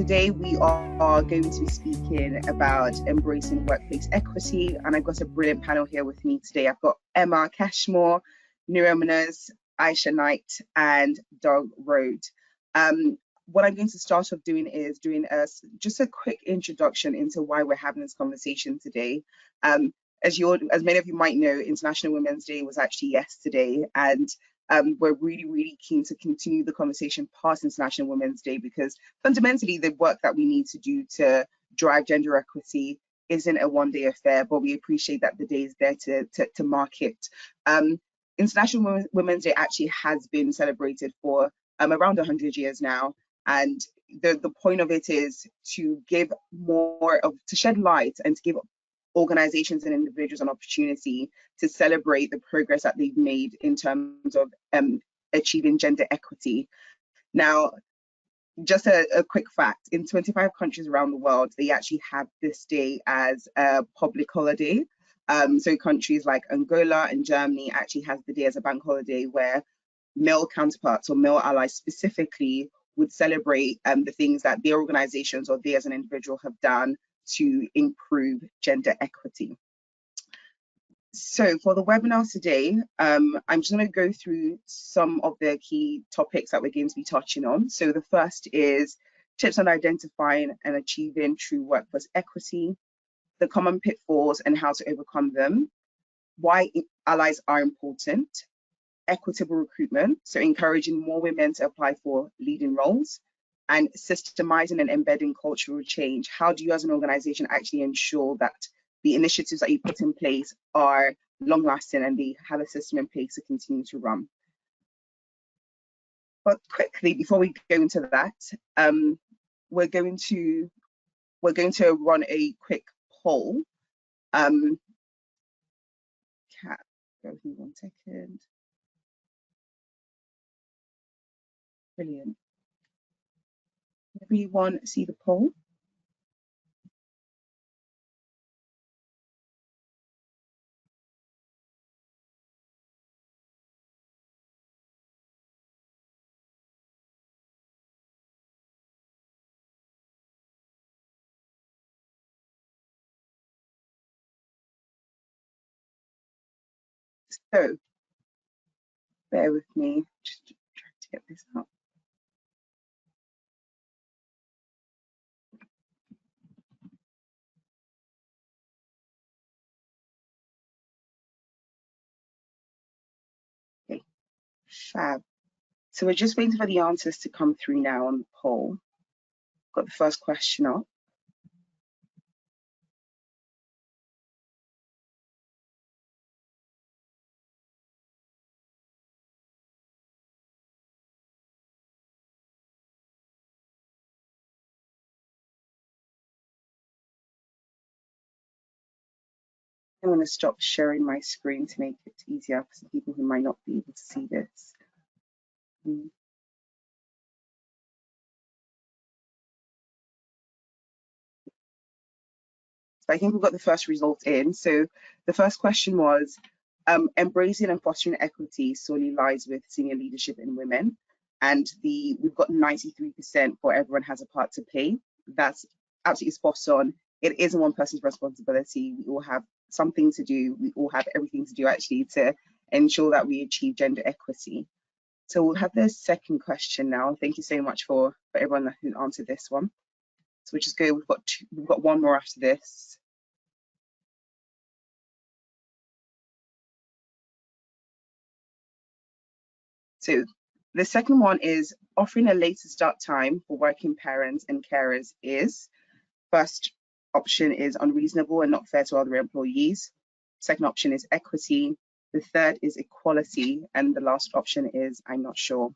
today we are going to be speaking about embracing workplace equity, and I've got a brilliant panel here with me today. I've got Emma Cashmore, Niramunas, Aisha Knight, and Doug Rode. What I'm going to start off doing is just a quick introduction into why we're having this conversation today. As many of you might know, International Women's Day was actually yesterday, and we're really keen to continue the conversation past International Women's Day, because fundamentally the work that we need to do to drive gender equity isn't a one-day affair, but we appreciate that the day is there to mark it. International Women's Day actually has been celebrated for around 100 years now, and the point of it is to shed light and to give organizations and individuals an opportunity to celebrate the progress that they've made in terms of achieving gender equity. Now, just a quick fact, in 25 countries around the world, they actually have this day as a public holiday. So countries like Angola and Germany actually has the day as a bank holiday, where male counterparts or male allies specifically would celebrate the things that their organizations or they as an individual have done to improve gender equity. So for the webinar today, I'm just going to go through some of the key topics that we're going to be touching on. So the first is tips on identifying and achieving true workforce equity, the common pitfalls and how to overcome them, why allies are important, equitable recruitment, so encouraging more women to apply for leading roles, and systemizing and embedding cultural change. How do you as an organization actually ensure that the initiatives that you put in place are long lasting and they have a system in place to continue to run? But quickly, before we go into that, we're going to run a quick poll. Kat, bear with me 1 second. Brilliant. Everyone see the poll? So, bear with me, just trying to get this up. Okay, fab. So we're just waiting for the answers to come through now on the poll. Got the first question up. I'm going to stop sharing my screen to make it easier for some people who might not be able to see this. So I think we've got the first result in. So the first question was, embracing and fostering equity solely lies with senior leadership in women. And we've got 93% for everyone has a part to play. That's absolutely spot on. It isn't one person's responsibility. We all have something to do. We all have everything to do actually to ensure that we achieve gender equity. So we'll have the second question now. Thank you so much for everyone who answered this one. So we'll just go, we've got one more after this. So the second one is offering a later start time for working parents and carers is, first option is unreasonable and not fair to other employees. Second option is equity. The third is equality. And the last option is I'm not sure.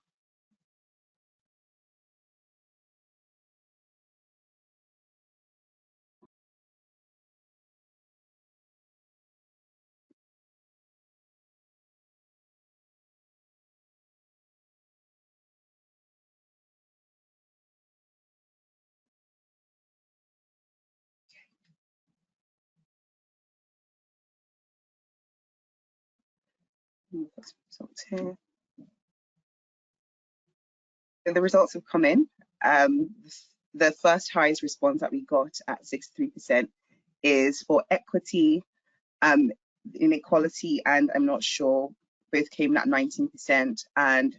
Results here. So the results have come in. the first highest response that we got at 63% is for equity, inequality, and I'm not sure, both came in at 19%, and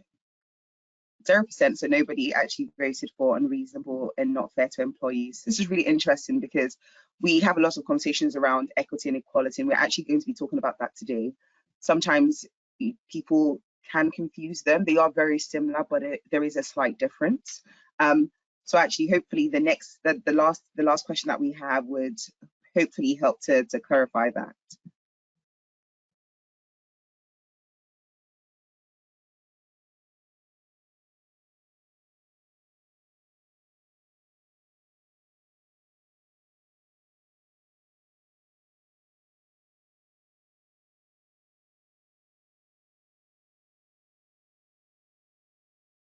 0%, so nobody actually voted for unreasonable and not fair to employees. This is really interesting because we have a lot of conversations around equity and equality, and we're actually going to be talking about that today. Sometimes people can confuse them. They are very similar, but there is a slight difference. So actually, hopefully, the last question that we have would hopefully help to clarify that.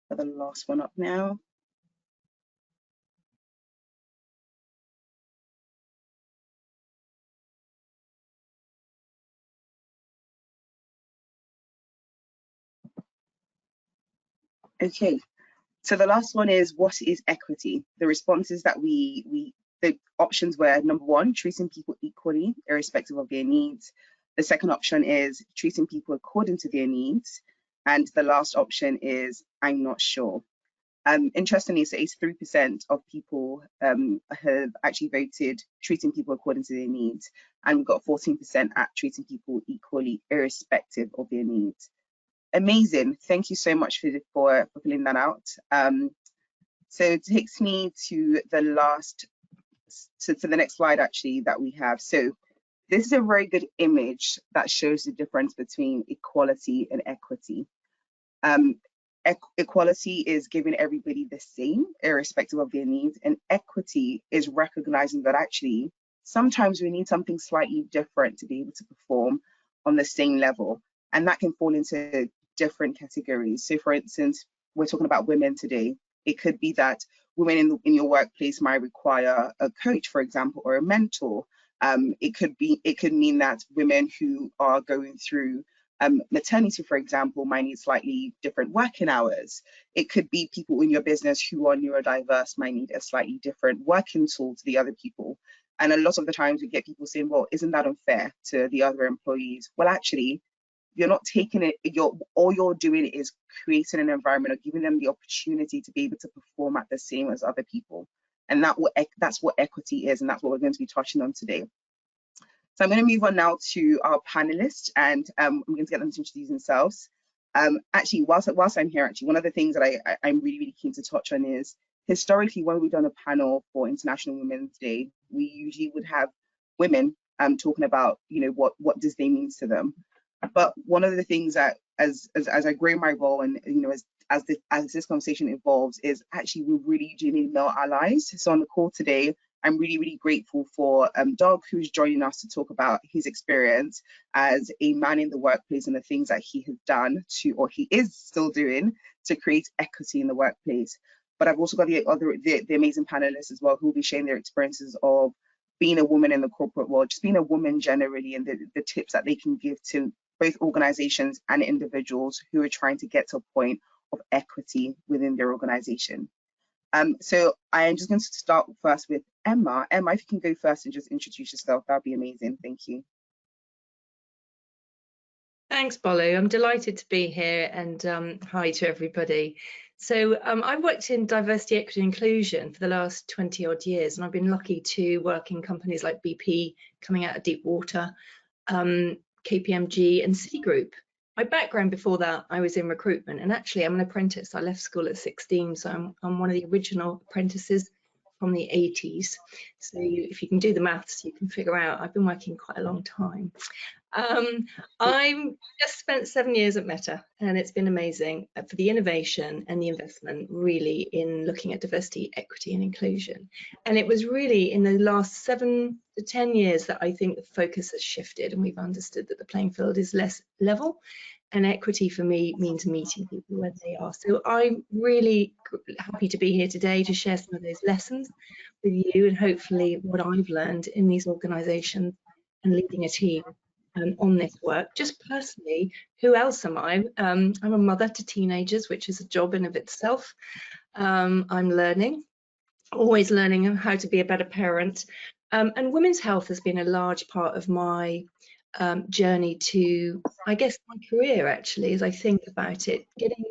The last one up now. Okay, so the last one is, what is equity? The responses that the options were: number one, treating people equally, irrespective of their needs. The second option is treating people according to their needs. And the last option is, I'm not sure. Interestingly, so 83% of people have actually voted treating people according to their needs, and we've got 14% at treating people equally, irrespective of their needs. Amazing. Thank you so much for filling that out. So it takes me to the next slide actually that we have. So this is a very good image that shows the difference between equality and equity. Equality is giving everybody the same, irrespective of their needs, and equity is recognizing that actually sometimes we need something slightly different to be able to perform on the same level, and that can fall into different categories. So for instance, we're talking about women today. It could be that women in your workplace might require a coach, for example, or a mentor. It could mean that women who are going through maternity, for example, might need slightly different working hours. It could be people in your business who are neurodiverse might need a slightly different working tool to the other people. And a lot of the times we get people saying, well, isn't that unfair to the other employees? Well, actually, you're not taking it, all you're doing is creating an environment or giving them the opportunity to be able to perform at the same as other people. And that's what equity is, and that's what we're going to be touching on today. So I'm going to move on now to our panelists, and I'm going to get them to introduce themselves. Actually, whilst I'm here, actually, one of the things that I'm really, really keen to touch on is, historically, when we've done a panel for International Women's Day, we usually would have women talking about, what does they mean to them. But one of the things that, as I grow my role, and as this conversation evolves, is actually we really do need male allies. So on the call today, I'm really, really grateful for Doug, who's joining us to talk about his experience as a man in the workplace and the things that he has done or he is still doing to create equity in the workplace. But I've also got the amazing panelists as well, who will be sharing their experiences of being a woman in the corporate world, just being a woman generally, and the tips that they can give to both organizations and individuals who are trying to get to a point of equity within their organization. So I am just going to start first with Emma. Emma, if you can go first and just introduce yourself, that'd be amazing. Thank you. Thanks, Bolu. I'm delighted to be here, and hi to everybody. So I've worked in diversity, equity, and inclusion for the last 20 odd years, and I've been lucky to work in companies like BP, coming out of deep water, KPMG and Citigroup. My background before that, I was in recruitment, and actually I'm an apprentice. I left school at 16, so I'm one of the original apprentices from the 80s. So if you can do the maths, you can figure out I've been working quite a long time. I've just spent 7 years at Meta, and it's been amazing for the innovation and the investment really in looking at diversity, equity and inclusion. And it was really in the last 7 to 10 years that I think the focus has shifted, and we've understood that the playing field is less level, and equity for me means meeting people where they are. So I'm really happy to be here today to share some of those lessons with you, and hopefully what I've learned in these organizations and leading a team on this work. Just personally, who else am I? I'm a mother to teenagers, which is a job in of itself. I'm learning. always learning how to be a better parent. And women's health has been a large part of my journey to, I guess, my career, actually, as I think about it. Getting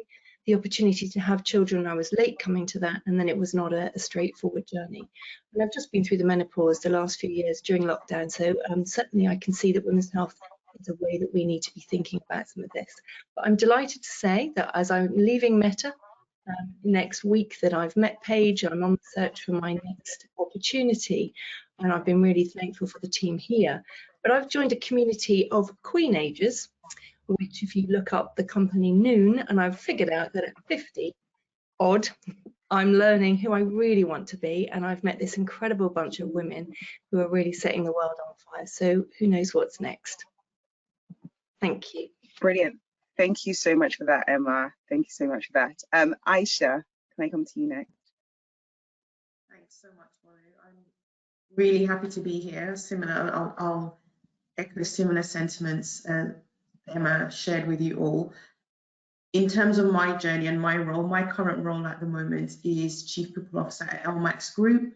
the opportunity to have children, I was late coming to that, and then it was not a straightforward journey. And I've just been through the menopause the last few years during lockdown, so certainly I can see that women's health is a way that we need to be thinking about some of this. But I'm delighted to say that as I'm leaving Meta next week, that I've met Paige, I'm on the search for my next opportunity, and I've been really thankful for the team here. But I've joined a community of queenagers, which if you look up the company Noon, and I've figured out that at 50 odd, I'm learning who I really want to be, and I've met this incredible bunch of women who are really setting the world on fire. So who knows what's next? Thank you. Brilliant. Thank you so much for that, Emma. Thank you so much for that. Aisha, can I come to you next? Thanks so much, Mario. I'm really happy to be here. Similar, I'll echo similar sentiments Emma shared with you all. In terms of my journey and my role, my current role at the moment is Chief People Officer at LMAX Group.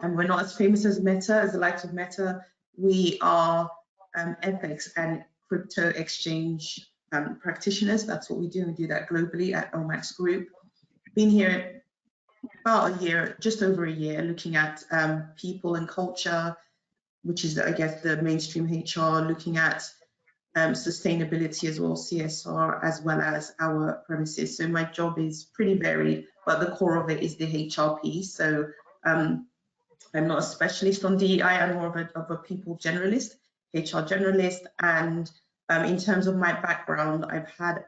And we're not as famous as Meta, as the likes of Meta. We are FX and crypto exchange practitioners. That's what we do. We do that globally at LMAX Group. Been here about a year, just over a year, looking at people and culture, which is, I guess, the mainstream HR, looking at sustainability as well, CSR, as well as our premises. So my job is pretty varied, but the core of it is the HR piece. So I'm not a specialist on DEI, I'm more of a people generalist, HR generalist. And in terms of my background, I've had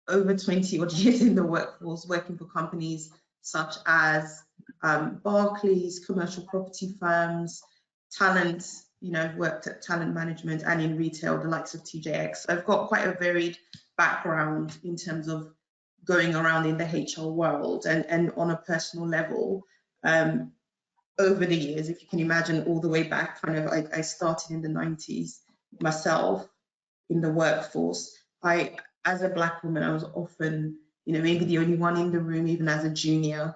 over 20 odd years in the workforce, working for companies such as Barclays, commercial property firms, talent, I've worked at talent management and in retail, the likes of TJX. So I've got quite a varied background in terms of going around in the HR world, and on a personal level, over the years, if you can imagine, all the way back, I started in the 90s myself in the workforce. As a Black woman, I was often, maybe the only one in the room, even as a junior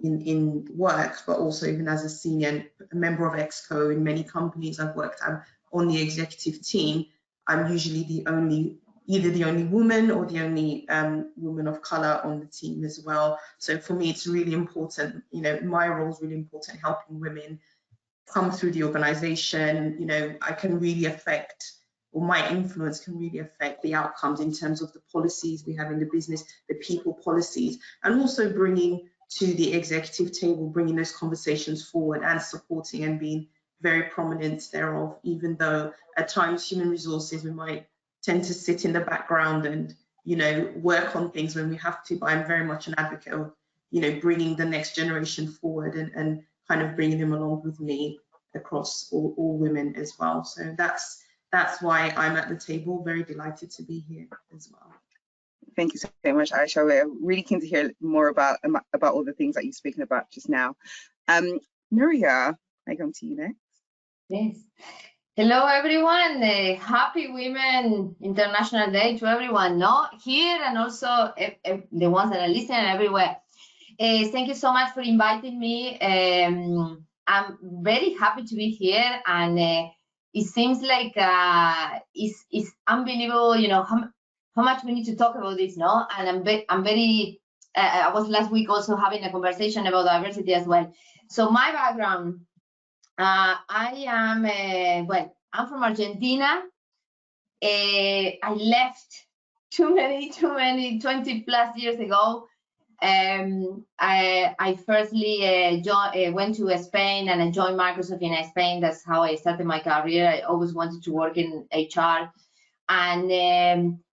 in work, but also even as a senior, a member of ExCo in many companies I've worked at on the executive team. I'm usually either the only woman or the only woman of color on the team as well. So for me, it's really important, my role is really important, helping women come through the organization. I can really affect, or my influence can really affect the outcomes in terms of the policies we have in the business, the people policies, and also bringing to the executive table, bringing those conversations forward and supporting and being very prominent thereof, even though at times human resources, we might tend to sit in the background and, work on things when we have to, but I'm very much an advocate of, bringing the next generation forward and kind of bringing them along with me across all women as well. So that's why I'm at the table, very delighted to be here as well. Thank you so much, Aisha. We're really keen to hear more about all the things that you've spoken about just now. Nuria, I come to you next. Yes. Hello, everyone. Happy Women International Day to everyone here, and also the ones that are listening everywhere. Thank you so much for inviting me. I'm very happy to be here, and it seems like it's unbelievable, how much we need to talk about this, And I'm very. I was last week also having a conversation about diversity as well. So my background. I am, I'm from Argentina. I left too many, 20 plus years ago. I firstly went to Spain, and I joined Microsoft in Spain. That's how I started my career. I always wanted to work in HR. And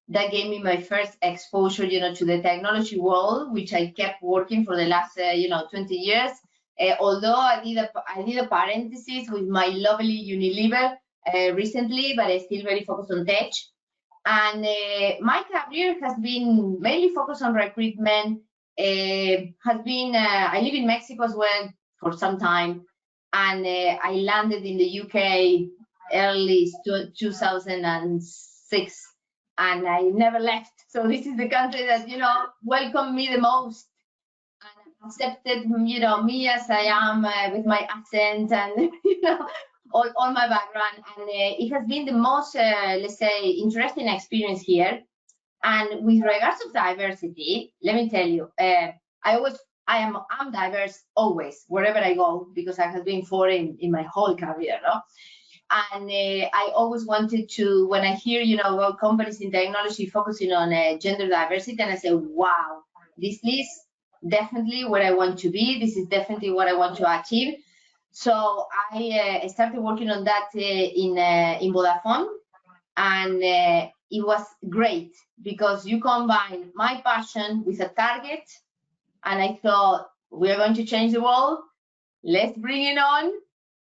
that gave me my first exposure, to the technology world, which I kept working for the last, 20 years. Although I did a parenthesis with my lovely Unilever recently, but I'm still very focused on tech. And my career has been mainly focused on recruitment. I live in Mexico as well for some time, and I landed in the UK early 2006, and I never left. So this is the country that welcomed me the most. And accepted, you know, me as I am with my accent and, you know, all my background. And it has been the most, let's say, interesting experience here. And with regards to diversity, let me tell you, I'm diverse always, wherever I go, because I have been foreign in my whole career, no? And I always wanted to, when I hear, you know, about companies in technology focusing on gender diversity, and I say, wow, this is definitely where I want to be. This is definitely what I want to achieve. So I started working on that in Vodafone, and it was great because you combine my passion with a target, and I thought, we are going to change the world. Let's bring it on.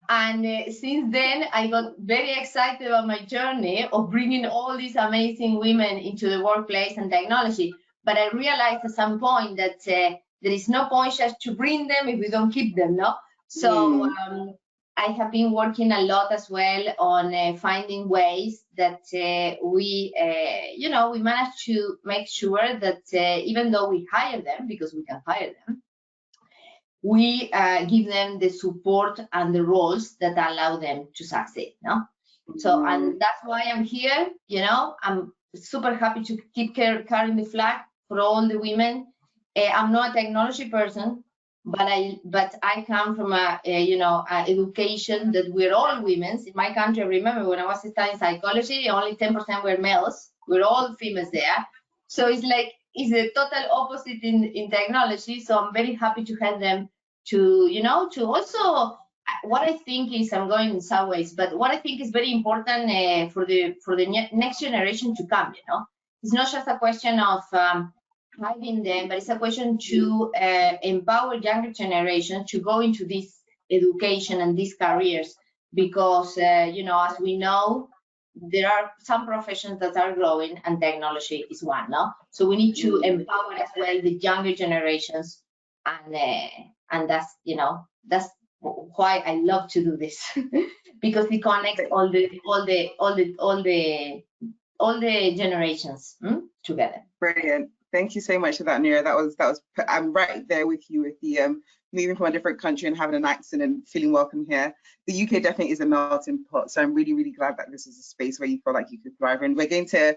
And since then, I got very excited about my journey of bringing all these amazing women into the workplace and technology. But I realized at some point that there is no point just to bring them if we don't keep them, no? So I have been working a lot as well on finding ways that we manage to make sure that even though we hire them, because we can hire them, we give them the support and the roles that allow them to succeed, no? So, and that's why I'm here, you know, I'm super happy to keep carrying the flag for all the women. I'm not a technology person, but I come from a education that we're all women. In my country, I remember when I was studying psychology, only 10% were males. We're all females there. So it's like, it's the total opposite in technology. So I'm very happy to have them to, you know, to also, what I think is, I'm going in some ways, but what I think is very important for the next generation to come, you know, it's not just a question of hiding them, but it's a question to empower younger generation to go into this education and these careers, because you know, as we know, there are some professions that are growing and technology is one, no? So we need to empower as well the younger generations, and that's, you know, that's why I love to do this because it connects all the generations together. Brilliant. Thank you so much for that, Nira. That was I'm right there with you with the moving from a different country and having an accent and feeling welcome here. The UK definitely is a melting pot, so I'm really, really glad that this is a space where you feel like you could thrive. And we're going to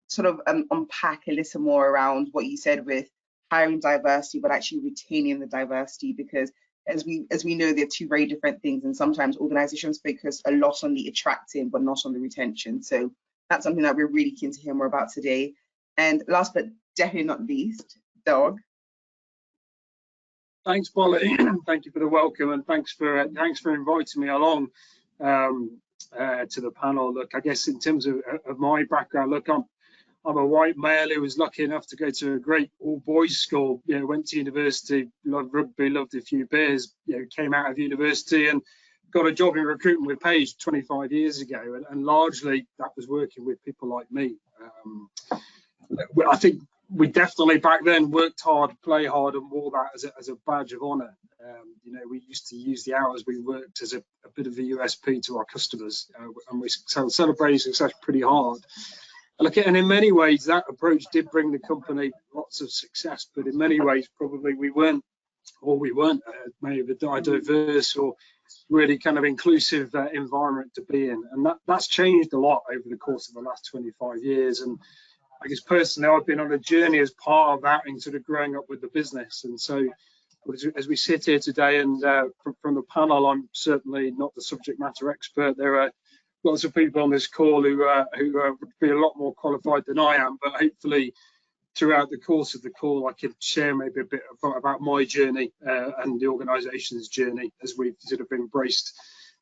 sort of unpack a little more around what you said with hiring diversity, but actually retaining the diversity, because as we know, they're two very different things, and sometimes organizations focus a lot on the attracting but not on the retention. So that's something that we're really keen to hear more about today. And last but definitely not least, Doug. Thanks, Polly. Thank you for the welcome, and thanks for inviting me along to the panel. Look, I guess in terms of my background, look, I'm a white male who was lucky enough to go to a great all-boys school. You know, went to university, loved rugby, loved a few beers. You know, came out of university and got a job in recruitment with Page 25 years ago, and largely that was working with people like me. I think we definitely back then worked hard, play hard, and wore that as a badge of honour. You know, we used to use the hours we worked as a bit of a USP to our customers, and we celebrated success pretty hard. And in many ways, that approach did bring the company lots of success, but in many ways, probably we weren't maybe a diverse or really kind of inclusive environment to be in. And that's changed a lot over the course of the last 25 years. And I guess personally, I've been on a journey as part of that in sort of growing up with the business. And so as we sit here today, and from the panel, I'm certainly not the subject matter expert. There are lots of people on this call who would be a lot more qualified than I am, but hopefully throughout the course of the call I could share maybe a bit about my journey and the organisation's journey as we've sort of embraced,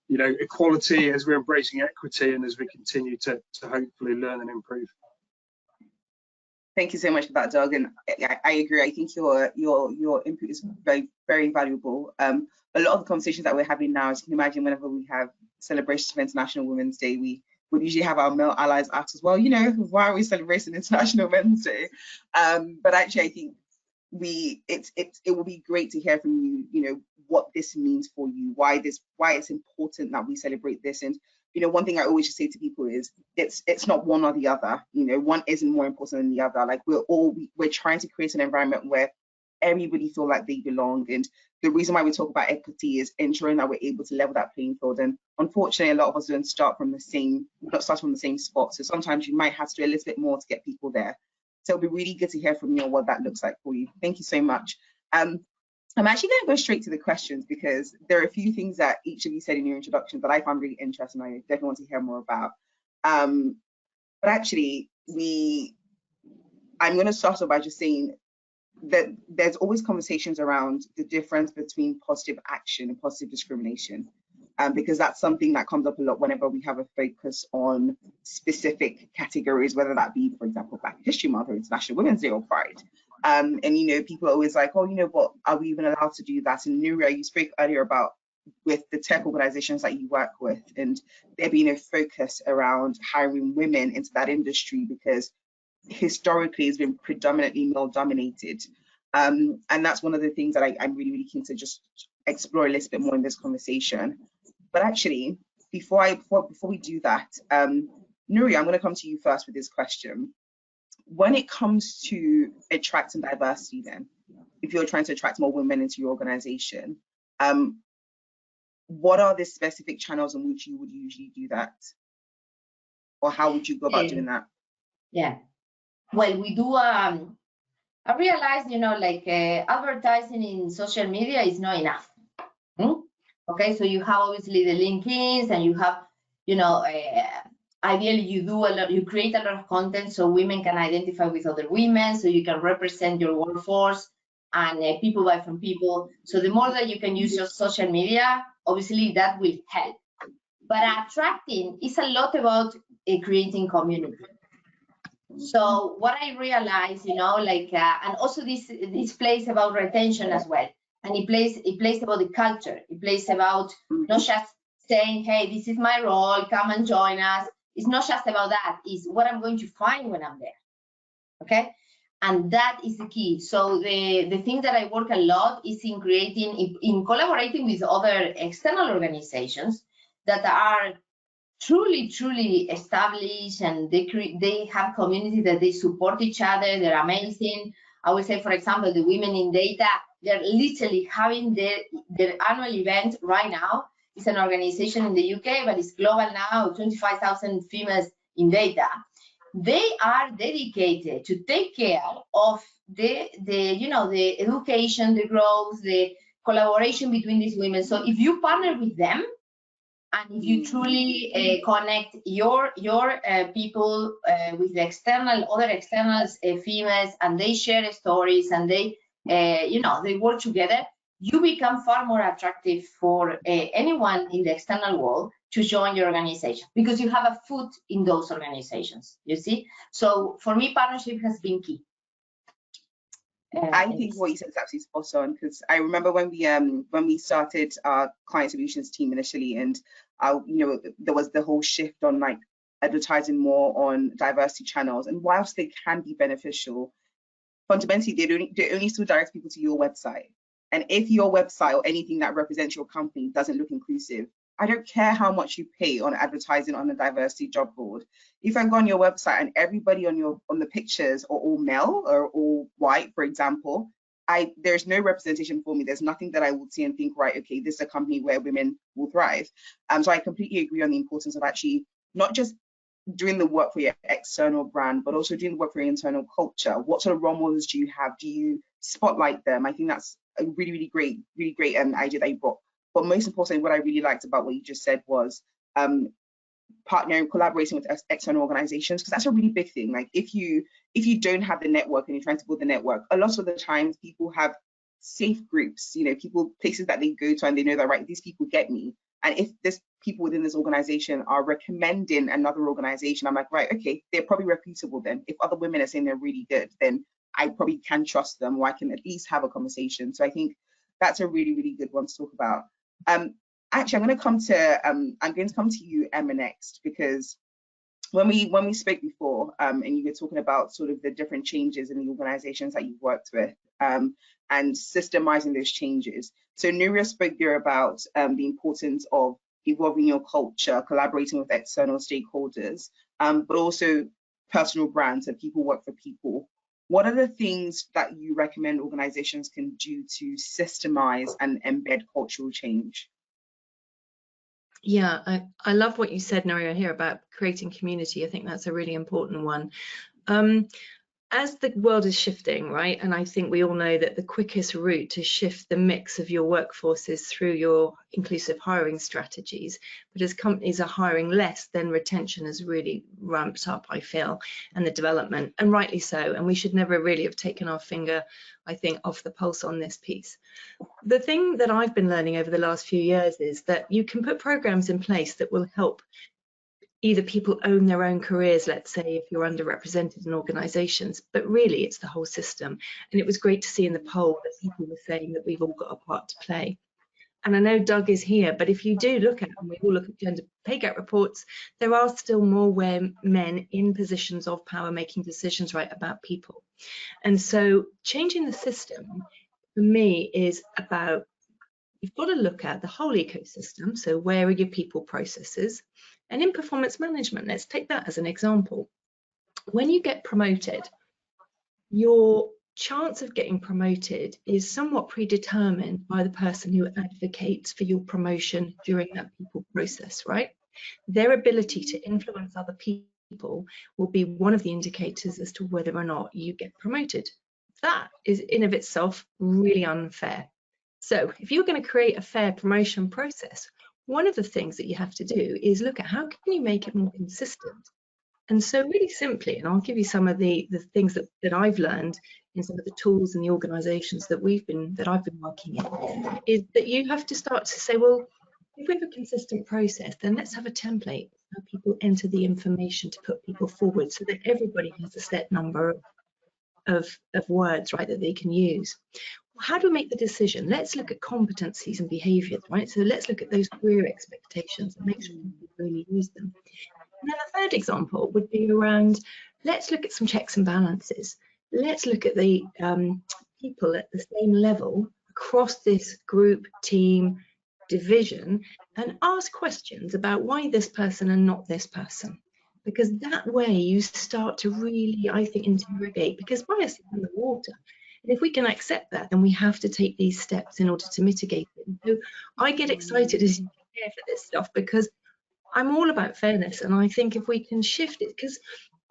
you know, equality, as we're embracing equity, and as we continue to hopefully learn and improve. Thank you so much for that, Doug. And I agree. I think your input is very, very valuable. A lot of the conversations that we're having now, as you can imagine, whenever we have celebrations of International Women's Day, we would usually have our male allies ask as well, you know, why are we celebrating International Women's Day? But actually, I think it will be great to hear from you, you know, what this means for you, why it's important that we celebrate this. And you know, one thing I always just say to people is it's not one or the other. You know, one isn't more important than the other. Like we're trying to create an environment where everybody feel like they belong. And the reason why we talk about equity is ensuring that we're able to level that playing field. And unfortunately, a lot of us don't start from the same spot. So sometimes you might have to do a little bit more to get people there. So it'll be really good to hear from you on what that looks like for you. Thank you so much. I'm actually going to go straight to the questions because there are a few things that each of you said in your introduction that I found really interesting. I definitely want to hear more about. But actually, I'm going to start off by just saying that there's always conversations around the difference between positive action and positive discrimination, because that's something that comes up a lot whenever we have a focus on specific categories, whether that be, for example, Black History Month or International Women's Day or Pride. And, you know, people are always like, oh, you know what, are we even allowed to do that? And Nuria, you spoke earlier about with the tech organizations that you work with and there being a focus around hiring women into that industry because historically has been predominantly male dominated. And that's one of the things that I'm really, really keen to just explore a little bit more in this conversation. But actually, before we do that, Nuria, I'm going to come to you first with this question. When it comes to attracting diversity, then, if you're trying to attract more women into your organization, what are the specific channels in which you would usually do that? Or how would you go about doing that? Yeah. Well, we do, I realize, you know, like advertising in social media is not enough. Okay, so you have obviously the LinkedIn's and you have, you know, ideally you create a lot of content so women can identify with other women, so you can represent your workforce and people buy from people. So the more that you can use your social media, obviously that will help. But attracting is a lot about creating community. So what I realized, you know, like, and also this plays about retention as well. And it plays about the culture. It plays about not just saying, hey, this is my role, come and join us. It's not just about that. It's what I'm going to find when I'm there. Okay. And that is the key. So the thing that I work a lot is in creating, in collaborating with other external organizations that are truly established, and they have community that they support each other. They're amazing. I would say, for example, the Women in Data, they're literally having their annual event right now. It's an organization in the UK, but it's global now, 25,000 females in data. They are dedicated to take care of the education, the growth, the collaboration between these women. So if you partner with them, and if you truly connect your people with the other externals, females, and they share stories and they, they work together, you become far more attractive for anyone in the external world to join your organization because you have a foot in those organizations, you see? So for me, partnership has been key. I think what you said is absolutely spot on, because I remember when we started our client solutions team initially, and there was the whole shift on like advertising more on diversity channels, and whilst they can be beneficial, fundamentally they only still direct people to your website. And if your website or anything that represents your company doesn't look inclusive, I don't care how much you pay on advertising on a diversity job board. If I go on your website and everybody on the pictures are all male or all white, for example, there's no representation for me. There's nothing that I would see and think, right, okay, this is a company where women will thrive. So I completely agree on the importance of actually not just doing the work for your external brand, but also doing the work for your internal culture. What sort of role models do you have? Do you spotlight them? I think that's a really great idea that you brought. But most importantly, what I really liked about what you just said was partnering, collaborating with external organizations, because that's a really big thing. Like if you don't have the network and you're trying to build the network, a lot of the times people have safe groups, places that they go to and they know that, right, these people get me. And if there's people within this organization are recommending another organization, I'm like, right, okay, they're probably reputable then. If other women are saying they're really good, then I probably can trust them, or I can at least have a conversation. So I think that's a really good one to talk about. Actually, I'm going to come to you, Emma, next, because when we spoke before, and you were talking about sort of the different changes in the organizations that you've worked with, and systemizing those changes. So Nuria spoke there about the importance of evolving your culture, collaborating with external stakeholders, but also personal brands, and people work for people. what are the things that you recommend organizations can do to systemize and embed cultural change? Yeah, I love what you said, Naria, here about creating community. I think that's a really important one. As the world is shifting, right, and I think we all know that the quickest route to shift the mix of your workforce is through your inclusive hiring strategies. But as companies are hiring less, then retention has really ramped up, I feel, and the development, and rightly so. And we should never really have taken our finger, I think, off the pulse on this piece. The thing that I've been learning over the last few years is that you can put programs in place that will help either people own their own careers, let's say, if you're underrepresented in organisations, but really it's the whole system. And it was great to see in the poll that people were saying that we've all got a part to play. And I know Doug is here, but if you do look at, and we all look at gender pay gap reports, there are still more men in positions of power making decisions, right, about people. And so changing the system for me is about, you've got to look at the whole ecosystem. So where are your people processes? And in performance management, let's take that as an example. When you get promoted, your chance of getting promoted is somewhat predetermined by the person who advocates for your promotion during that people process, right? Their ability to influence other people will be one of the indicators as to whether or not you get promoted. That is in of itself really unfair. So if you're going to create a fair promotion process, one of the things that you have to do is look at how can you make it more consistent. And so really simply, and I'll give you some of the things that I've learned in some of the tools and the organizations that I've been working in, is that you have to start to say, well, if we have a consistent process, then let's have a template how people enter the information to put people forward so that everybody has a set number of words, right, that they can use. How do we make the decision? Let's look at competencies and behaviours, right? So let's look at those career expectations and make sure people really use them. And then the third example would be around, let's look at some checks and balances. Let's look at the people at the same level across this group, team, division, and ask questions about why this person and not this person. Because that way you start to really, I think, interrogate, because bias is in the water. And if we can accept that, then we have to take these steps in order to mitigate it. So I get excited as you prepare for this stuff because I'm all about fairness. And I think if we can shift it, because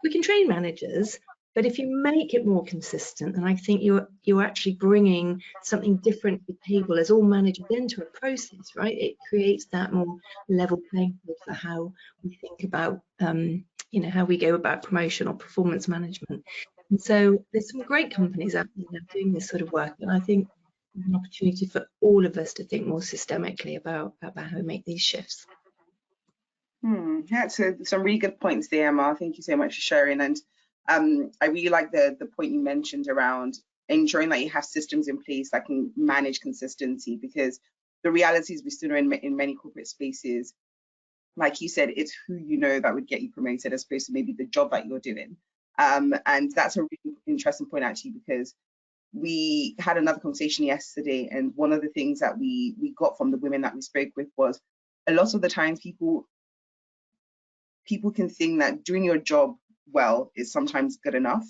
we can train managers, but if you make it more consistent, and I think you're actually bringing something different to the table as all managers enter a process, right? It creates that more level playing field for how we think about, how we go about promotion or performance management. And so there's some great companies out there doing this sort of work, and I think there's an opportunity for all of us to think more systemically about how we make these shifts. Yeah, so some really good points there, Emma. Thank you so much for sharing. And I really like the point you mentioned around ensuring that you have systems in place that can manage consistency, because the reality is we still know in many corporate spaces, like you said, it's who you know that would get you promoted as opposed to maybe the job that you're doing. And that's a really interesting point, actually, because we had another conversation yesterday, and one of the things that we got from the women that we spoke with was a lot of the times people can think that doing your job well is sometimes good enough,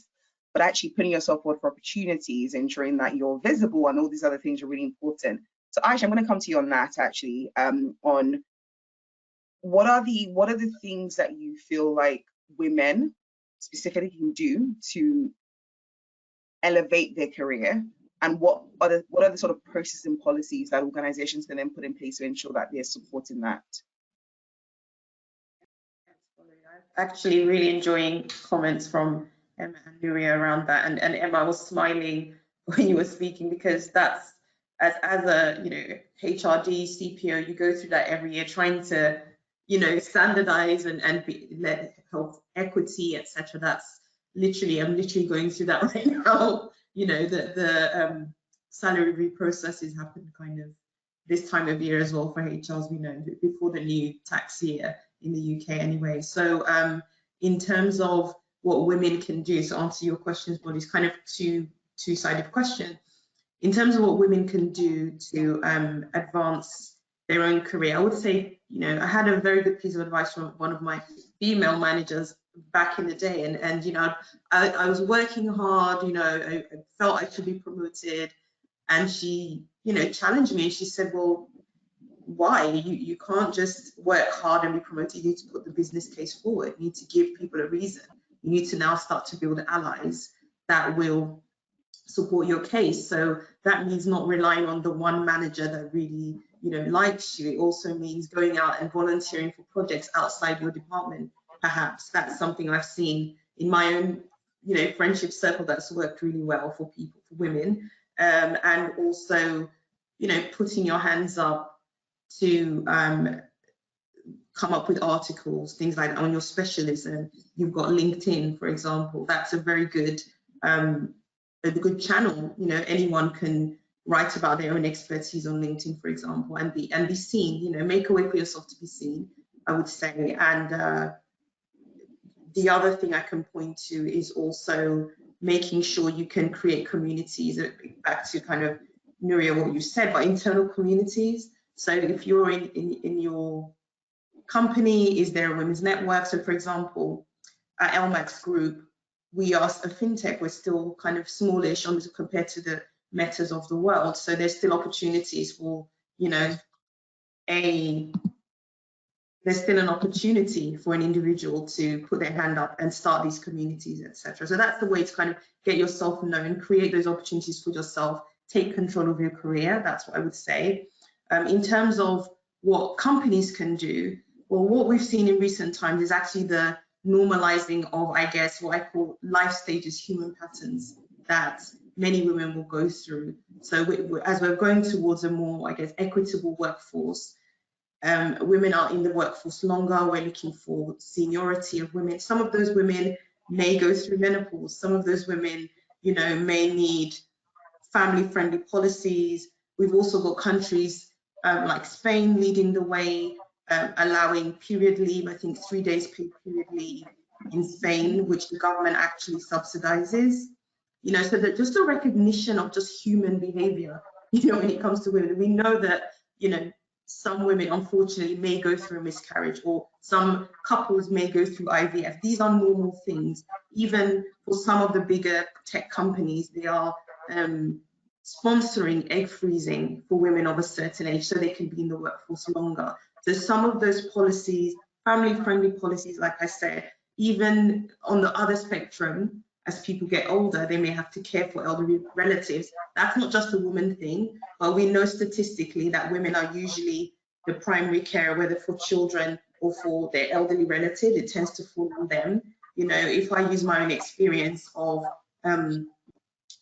but actually putting yourself forward for opportunities, ensuring that you're visible and all these other things are really important. So Aisha, I'm going to come to you on that, actually, on what are the things that you feel like women specifically can do to elevate their career, and what are the sort of processes and policies that organizations can then put in place to ensure that they're supporting that? Actually really enjoying comments from Emma and Nuria around that, and Emma was smiling when you were speaking, because that's as a HRD CPO, you go through that every year, trying to standardize and let health equity, etc. That's literally, I'm literally going through that right now. The salary review processes happen kind of this time of year as well for HRs, we know, before the new tax year in the UK anyway. So in terms of what women can do, so answer your questions, but it's kind of two-sided question. In terms of what women can do to advance their own career, I would say, I had a very good piece of advice from one of my female managers back in the day, and you know, I was working hard, you know, I felt I should be promoted, and she, you know, challenged me, and she said, well, why? You can't just work hard and be promoted. You need to put the business case forward. You need to give people a reason. You need to now start to build allies that will support your case. So that means not relying on the one manager that really, you know, likes you. It also means going out and volunteering for projects outside your department. Perhaps that's something I've seen in my own, you know, friendship circle that's worked really well for people, for women, and also, you know, putting your hands up to come up with articles, things like that on your specialism. You've got LinkedIn, for example. That's a very good channel. You know, anyone can write about their own expertise on LinkedIn, for example, and be seen. You know, make a way for yourself to be seen, I would say. And the other thing I can point to is also making sure you can create communities. Back to kind of Nuria, what you said, but internal communities. So if you're in your company, is there a women's network? So for example, at LMAX Group, we are a fintech, we're still kind of smallish compared to the Metas of the world. So there's still opportunities for, you know, there's still an opportunity for an individual to put their hand up and start these communities, etc. So that's the way to kind of get yourself known, create those opportunities for yourself, take control of your career. That's what I would say. In terms of what companies can do, well, what we've seen in recent times is actually the normalizing of, I guess, what I call life stages, human patterns that many women will go through. So as we're going towards a more, I guess, equitable workforce, women are in the workforce longer. We're looking for seniority of women. Some of those women may go through menopause. Some of those women, you know, may need family-friendly policies. We've also got countries like Spain leading the way, allowing period leave. I think 3 days paid period leave in Spain, which the government actually subsidizes. You know, so that just a recognition of just human behavior, you know, when it comes to women. We know that, you know, some women unfortunately may go through a miscarriage, or some couples may go through IVF. These are normal things. Even for some of the bigger tech companies, they are sponsoring egg freezing for women of a certain age so they can be in the workforce longer. So some of those policies, family-friendly policies, like I said, even on the other spectrum, as people get older, they may have to care for elderly relatives. That's not just a woman thing, but we know statistically that women are usually the primary carer, whether for children or for their elderly relative. It tends to fall on them. You know, if I use my own experience of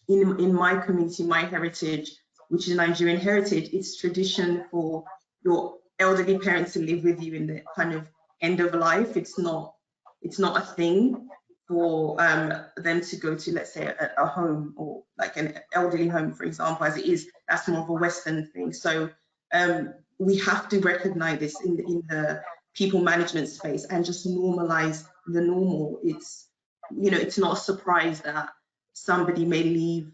in my community, my heritage, which is Nigerian heritage, it's tradition for your elderly parents to live with you in the kind of end of life. It's not a thing for them to go to, let's say, a home, or like an elderly home, for example, as it is. That's more of a Western thing. So we have to recognize this in the people management space and just normalize the normal. It's, you know, it's not a surprise that somebody may leave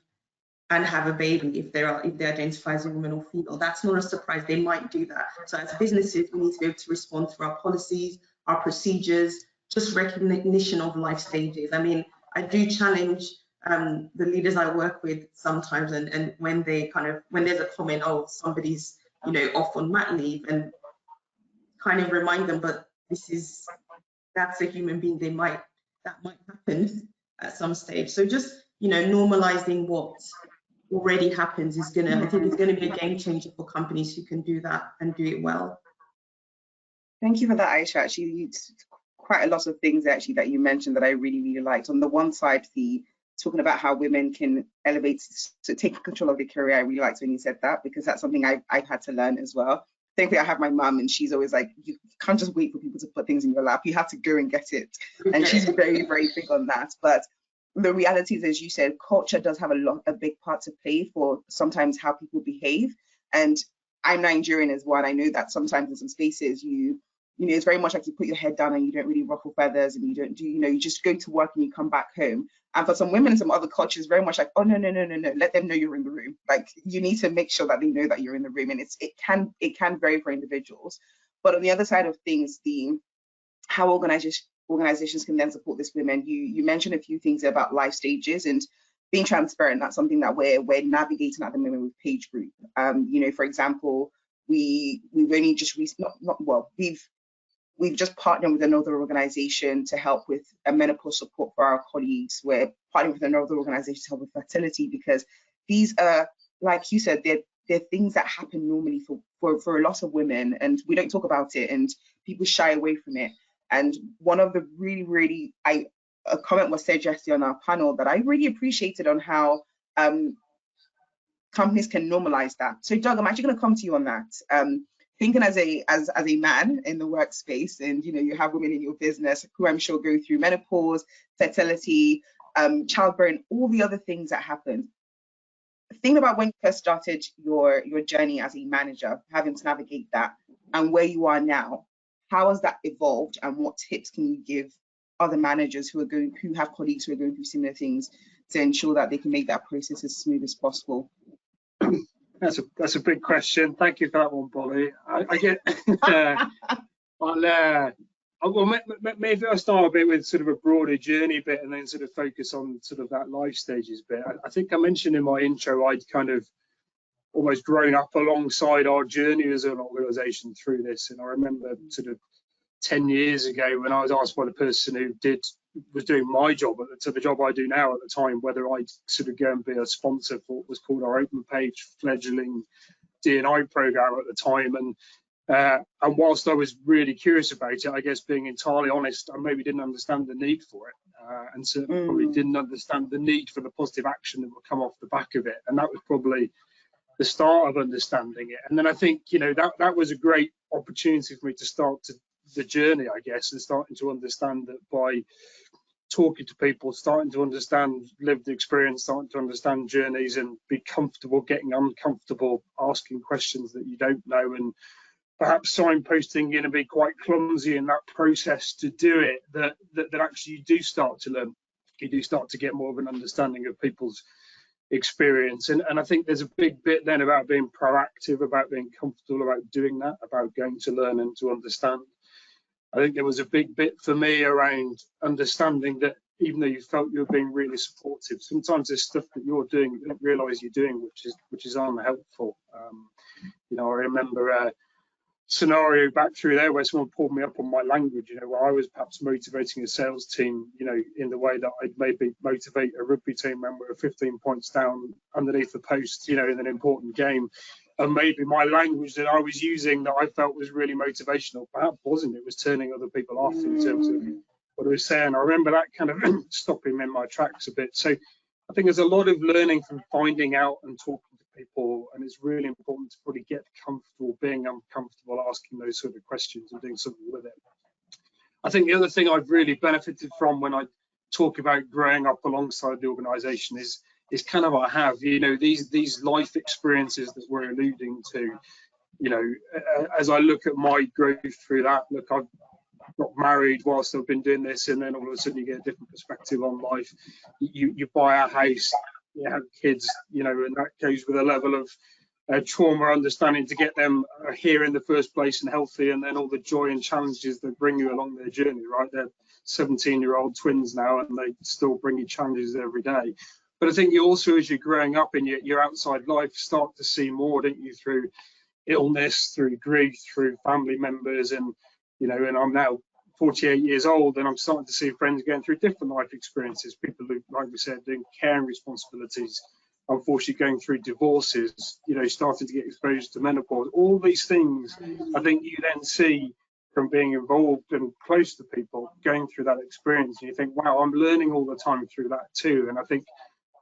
and have a baby if they identify as a woman or female. That's not a surprise. They might do that. So as businesses, we need to be able to respond through our policies, our procedures, just recognition of life stages. I mean, I do challenge the leaders I work with sometimes, and when there's a comment, oh, somebody's, you know, off on mat leave, and kind of remind them, but that's a human being. That might happen at some stage. So just, you know, normalizing what already happens is I think it's gonna be a game changer for companies who can do that and do it well. Thank you for that, Aisha. Actually, quite a lot of things actually that you mentioned that I really, really liked. On the one side, talking about how women can elevate to take control of their career. I really liked when you said that, because that's something I've had to learn as well. Thankfully, I have my mum, and she's always like, you can't just wait for people to put things in your lap. You have to go and get it. And she's very, very big on that. But the reality is, as you said, culture does have a big part to play for sometimes how people behave. And I'm Nigerian as well. I know that sometimes in some spaces you know, it's very much like you put your head down and you don't really ruffle feathers, and you don't do, you know, you just go to work and you come back home. And for some women in some other cultures, very much like, oh, no, let them know you're in the room. Like, you need to make sure that they know that you're in the room. And it can vary for individuals. But on the other side of things, how organizations can then support these women. You mentioned a few things about life stages and being transparent. That's something that we're navigating at the moment with Page Group. You know, for example, we've only just we've just partnered with another organization to help with a menopause support for our colleagues. We're partnering with another organization to help with fertility, because these are, like you said, they're things that happen normally for a lot of women, and we don't talk about it, and people shy away from it. And one of the really a comment was said yesterday on our panel that I really appreciated on how companies can normalize that. So Doug, I'm actually going to come to you on that. Thinking as a man in the workspace, and you know, you have women in your business who I'm sure go through menopause, fertility, childbearing, all the other things that happen. Think about when you first started your journey as a manager, having to navigate that, and where you are now. How has that evolved, and what tips can you give other managers who have colleagues who are going through similar things to ensure that they can make that process as smooth as possible? That's a big question. Thank you for that one, Polly. I get. Well, maybe I'll start a bit with sort of a broader journey bit, and then sort of focus on sort of that life stages bit. I think I mentioned in my intro I'd kind of almost grown up alongside our journey as an organisation through this, and I remember sort of 10 years ago when I was asked by the person who was doing my job, so the job I do now at the time, whether I'd sort of go and be a sponsor for what was called our Open Page fledgling D&I program at the time. And whilst I was really curious about it, I guess being entirely honest, I maybe didn't understand the need for it, and certainly probably didn't understand the need for the positive action that would come off the back of it. And that was probably the start of understanding it. And then I think, you know, that was a great opportunity for me to start the journey, I guess, and starting to understand that by talking to people, starting to understand lived experience, starting to understand journeys, and be comfortable getting uncomfortable, asking questions that you don't know, and perhaps signposting going to be quite clumsy in that process to do it, that actually you do start to learn. You do start to get more of an understanding of people's experience. And I think there's a big bit then about being proactive, about being comfortable, about doing that, about going to learn and to understand. I think there was a big bit for me around understanding that even though you felt you were being really supportive, sometimes there's stuff that you're doing you don't realise you're doing, which is unhelpful. You know, I remember a scenario back through there where someone pulled me up on my language, you know, where I was perhaps motivating a sales team, you know, in the way that I'd maybe motivate a rugby team when we're 15 points down underneath the post, you know, in an important game. And maybe my language that I was using that I felt was really motivational, perhaps wasn't. It was turning other people off in terms of what I was saying. I remember that kind of stopping me in my tracks a bit. So I think there's a lot of learning from finding out and talking to people, and it's really important to probably get comfortable being uncomfortable, asking those sort of questions and doing something with it. I think the other thing I've really benefited from when I talk about growing up alongside the organisation is kind of I have, you know, these life experiences that we're alluding to, you know, as I look at my growth through that, look, I've got married whilst I've been doing this, and then all of a sudden you get a different perspective on life. You buy a house, you have kids, you know, and that goes with a level of trauma understanding to get them here in the first place and healthy, and then all the joy and challenges that bring you along their journey, right? They're 17-year-old twins now, and they still bring you challenges every day. But I think you also, as you're growing up in your outside life, start to see more, don't you, through illness, through grief, through family members, and, you know, and I'm now 48 years old, and I'm starting to see friends going through different life experiences, people who, like we said, doing caring responsibilities, unfortunately going through divorces, you know, starting to get exposed to menopause. All these things, I think you then see from being involved and close to people going through that experience, and you think, wow, I'm learning all the time through that too. And I think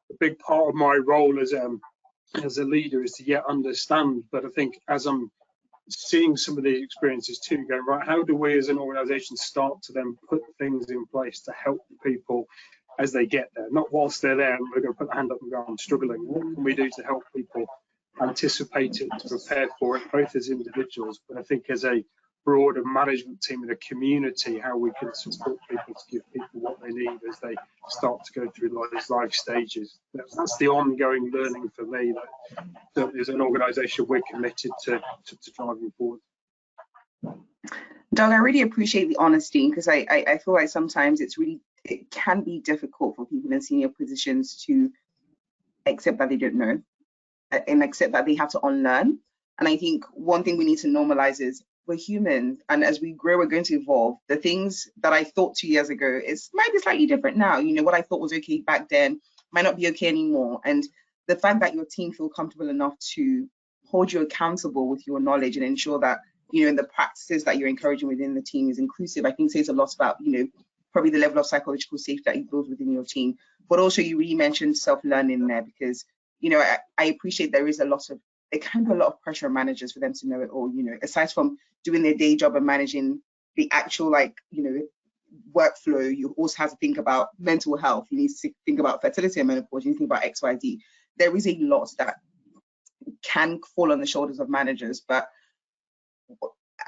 a big part of my role as a leader is to yet understand, but I think as I'm seeing some of the experiences too, going, right, how do we as an organisation start to then put things in place to help people as they get there, not whilst they're there and we're going to put the hand up and go, I'm struggling. What can we do to help people anticipate it, to prepare for it, both as individuals, but I think as a broader management team and a community, how we can support people to give people what they need as they start to go through those life stages. That's the ongoing learning for me that as an organisation we're committed to driving forward. Doug, I really appreciate the honesty, because I feel like sometimes it can be difficult for people in senior positions to accept that they don't know and accept that they have to unlearn. And I think one thing we need to normalize is we're human, and as we grow, we're going to evolve. The things that I thought 2 years ago might be slightly different now. You know, what I thought was okay back then might not be okay anymore. And the fact that your team feel comfortable enough to hold you accountable with your knowledge and ensure that, you know, in the practices that you're encouraging within the team is inclusive, I think says a lot about, you know, probably the level of psychological safety that you build within your team. But also you really mentioned self-learning there, because, you know, I appreciate there can be a lot of pressure on managers for them to know it all, you know, aside from doing their day job and managing the actual, like, you know, workflow. You also have to think about mental health. You need to think about fertility and menopause. You need to think about XYZ. There is a lot that can fall on the shoulders of managers, but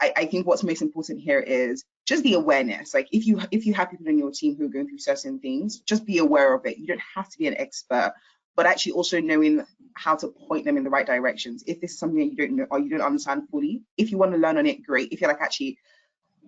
I think what's most important here is just the awareness. Like, if you have people in your team who are going through certain things, just be aware of it. You don't have to be an expert, but actually also knowing how to point them in the right directions. If this is something that you don't know or you don't understand fully, if you want to learn on it, great. If you're like, actually,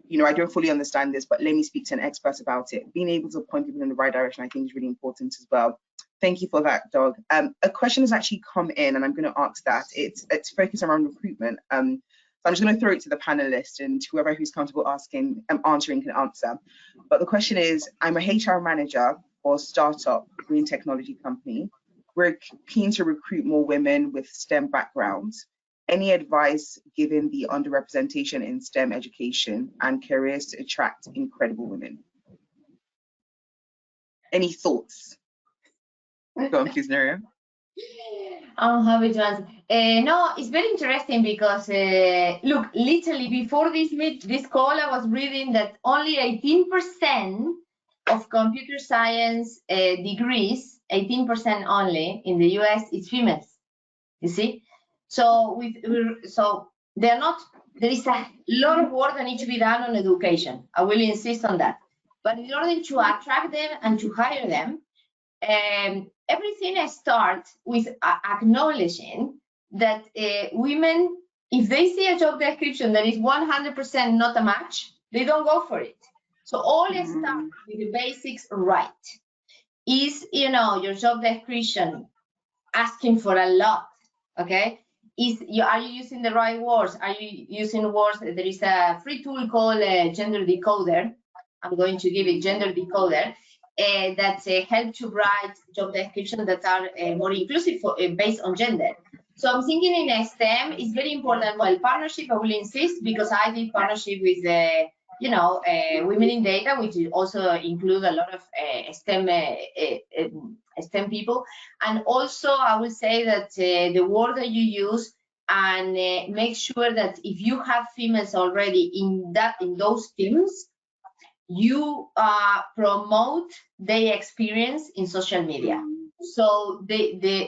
you know, I don't fully understand this, but let me speak to an expert about it. Being able to point people in the right direction, I think, is really important as well. Thank you for that, Doug. A question has actually come in, and I'm going to ask that. It's focused around recruitment. So I'm just going to throw it to the panelists, and whoever who's comfortable answering can answer. But the question is, I'm a HR manager for a startup green technology company. We're keen to recruit more women with STEM backgrounds. Any advice given the underrepresentation in STEM education and careers to attract incredible women? Any thoughts? Go on, please, Nuriya. I'm happy to answer. No, it's very interesting because, look, literally before this call, I was reading that only 18% of computer science degrees, 18% only in the US, is females. You see, so there is a lot of work that needs to be done on education. I will insist on that. But in order to attract them and to hire them, everything starts with acknowledging that women, if they see a job description that is 100% not a match, they don't go for it. So all starts with the basics right. Is, you know, your job description asking for a lot? Okay. Are you using the right words? Are you using words? There is a free tool called Gender Decoder. I'm going to give it Gender Decoder. That help to write job descriptions that are more inclusive based on gender. So I'm thinking in STEM is very important. Well, partnership, I will insist, because I did partnership with Women in Data, which also include a lot of STEM people. And also I will say that the word that you use, and make sure that if you have females already in those teams, you promote their experience in social media. So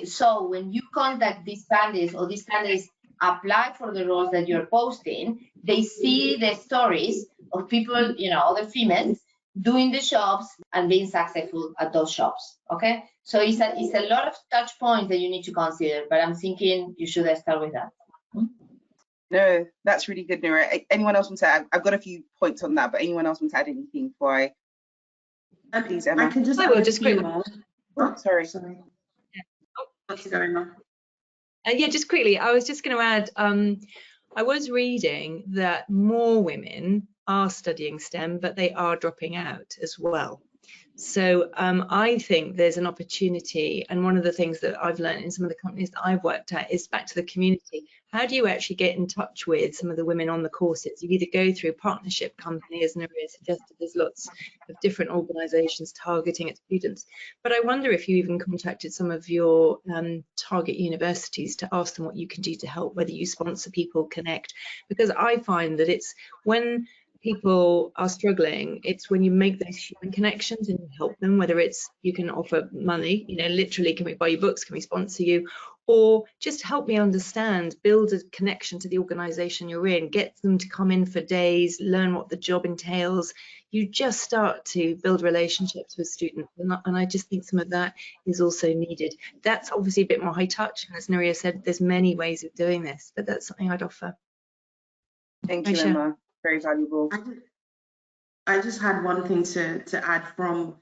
so when you contact these candidates, or these candidates apply for the roles that you're posting, they see the stories of people, you know, other females doing the jobs and being successful at those jobs. Okay, so it's a lot of touch points that you need to consider, but I'm thinking you should start with that. No, that's really good, Nuriya. Anyone else want to add? I've got a few points on that, but anyone else want to add anything before I please, Emma? I can just I will, add just a few quickly. more. Oh, sorry. Yeah. What's going on? Yeah, just quickly, I was just going to add, I was reading that more women are studying STEM, but they are dropping out as well. So I think there's an opportunity, and one of the things that I've learned in some of the companies that I've worked at is back to the community. How do you actually get in touch with some of the women on the courses? You either go through a partnership company, as Nuriya suggested, there's lots of different organisations targeting at students. But I wonder if you even contacted some of your target universities to ask them what you can do to help, whether you sponsor people, connect, because I find that it's when people are struggling, it's when you make those human connections and you help them, whether it's you can offer money, you know, literally, can we buy you books, can we sponsor you, or just help me understand, build a connection to the organization you're in, get them to come in for days, learn what the job entails. You just start to build relationships with students, and I just think some of that is also needed. That's obviously a bit more high touch, and as Nuriya said, there's many ways of doing this, but that's something I'd offer. Thank you, Emma. Very valuable. I just had one thing to add from,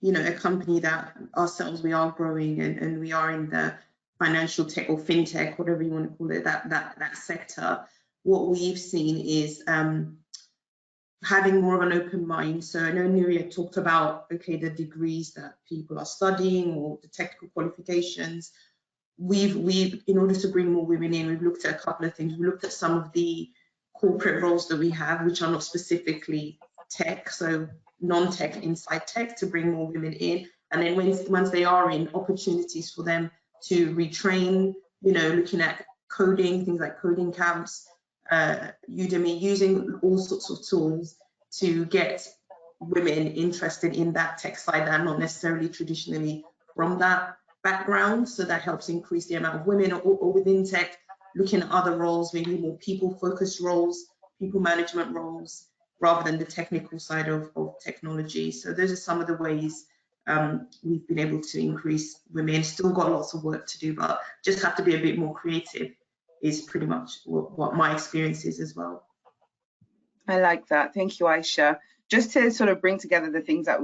you know, a company that ourselves, we are growing and we are in the financial tech or fintech, whatever you want to call it, that sector. What we've seen is having more of an open mind. So I know Nuria talked about, okay, the degrees that people are studying or the technical qualifications. We've in order to bring more women in, we've looked at a couple of things. We looked at some of the corporate roles that we have, which are not specifically tech, so non-tech inside tech, to bring more women in. And then once they are in, opportunities for them to retrain, you know, looking at coding, things like coding camps, Udemy, using all sorts of tools to get women interested in that tech side that are not necessarily traditionally from that background. So that helps increase the amount of women or within tech, looking at other roles, maybe more people-focused roles, people management roles, rather than the technical side of technology. So those are some of the ways we've been able to increase women. Still got lots of work to do, but just have to be a bit more creative, is pretty much what my experience is as well. I like that. Thank you, Aisha. Just to sort of bring together the things that